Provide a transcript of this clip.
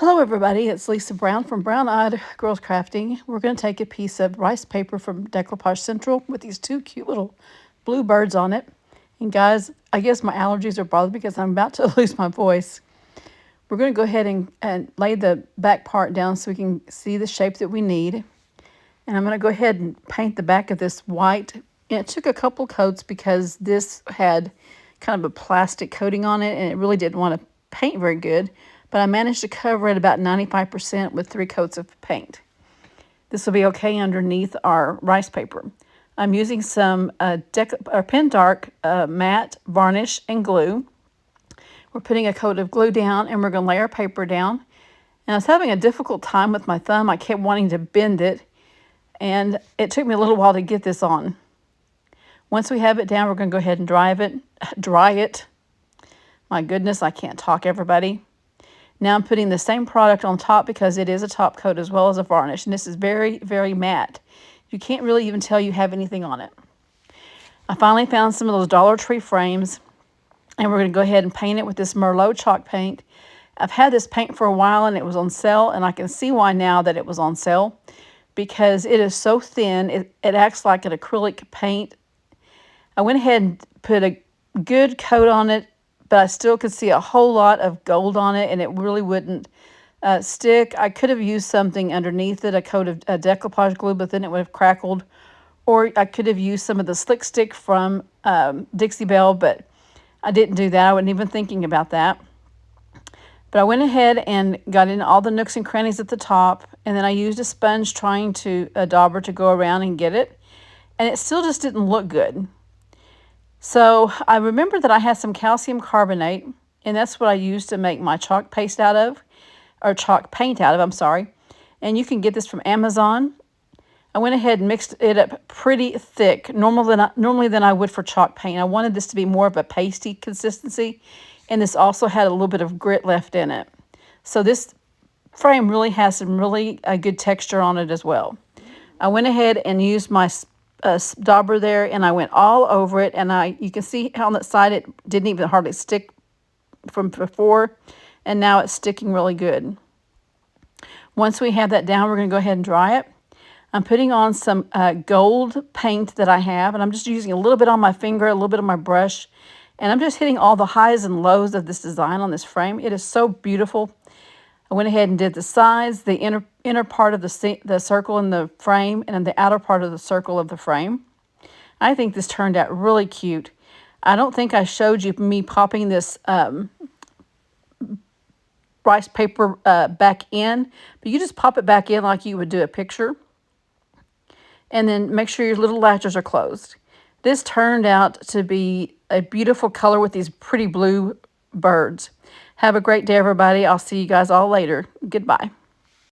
Hello everybody, it's Lisa Brown from Brown Eyed Girls Crafting. We're going to take a piece of rice paper from Decoupage Central with these two cute little blue birds on it. And guys, I guess my allergies are bothering me because I'm about to lose my voice. We're going to go ahead and lay the back part down so we can see the shape that we need. And I'm going to go ahead and paint the back of this white. And it took a couple coats because this had kind of a plastic coating on it and it really didn't want to paint very good. But I managed to cover it about 95% with 3 coats of paint. This will be okay underneath our rice paper. I'm using some Pen Dark matte varnish and glue. We're putting a coat of glue down and we're going to lay our paper down. And I was having a difficult time with my thumb. I kept wanting to bend it, and it took me a little while to get this on. Once we have it down, we're going to go ahead and dry it. My goodness, I can't talk, everybody. Now I'm putting the same product on top because it is a top coat as well as a varnish. And this is very, very matte. You can't really even tell you have anything on it. I finally found some of those Dollar Tree frames. And we're going to go ahead and paint it with this Merlot chalk paint. I've had this paint for a while and it was on sale. And I can see why now that it was on sale. Because it is so thin. It acts like an acrylic paint. I went ahead and put a good coat on it, but I still could see a whole lot of gold on it, and it really wouldn't stick. I could have used something underneath it, a coat of decoupage glue, but then it would have crackled. Or I could have used some of the slick stick from Dixie Belle, but I didn't do that. I wasn't even thinking about that. But I went ahead and got in all the nooks and crannies at the top, and then I used a sponge trying to, a dauber to go around and get it, and it still just didn't look good. So I remember that I had some calcium carbonate, and that's what I used to make my chalk paste out of, or chalk paint out of, I'm sorry. And you can get this from Amazon. I went ahead and mixed it up pretty thick, normally than I would for chalk paint. I wanted this to be more of a pasty consistency, and this also had a little bit of grit left in it. So this frame really has some really good texture on it as well. I went ahead and used my dauber there, and I went all over it, and you can see how on that side it didn't even hardly stick from before, and now it's sticking really good. Once we have that down, we're going to go ahead and dry it. I'm putting on some gold paint that I have, and I'm just using a little bit on my finger, a little bit on my brush, and I'm just hitting all the highs and lows of this design on this frame. It is so beautiful. I went ahead and did the sides, the inner part of the circle in the frame, and then the outer part of the circle of the frame. I think this turned out really cute. I don't think I showed you me popping this rice paper back in, but you just pop it back in like you would do a picture. And then make sure your little latches are closed. This turned out to be a beautiful color with these pretty blue birds. Have a great day, everybody. I'll see you guys all later. Goodbye.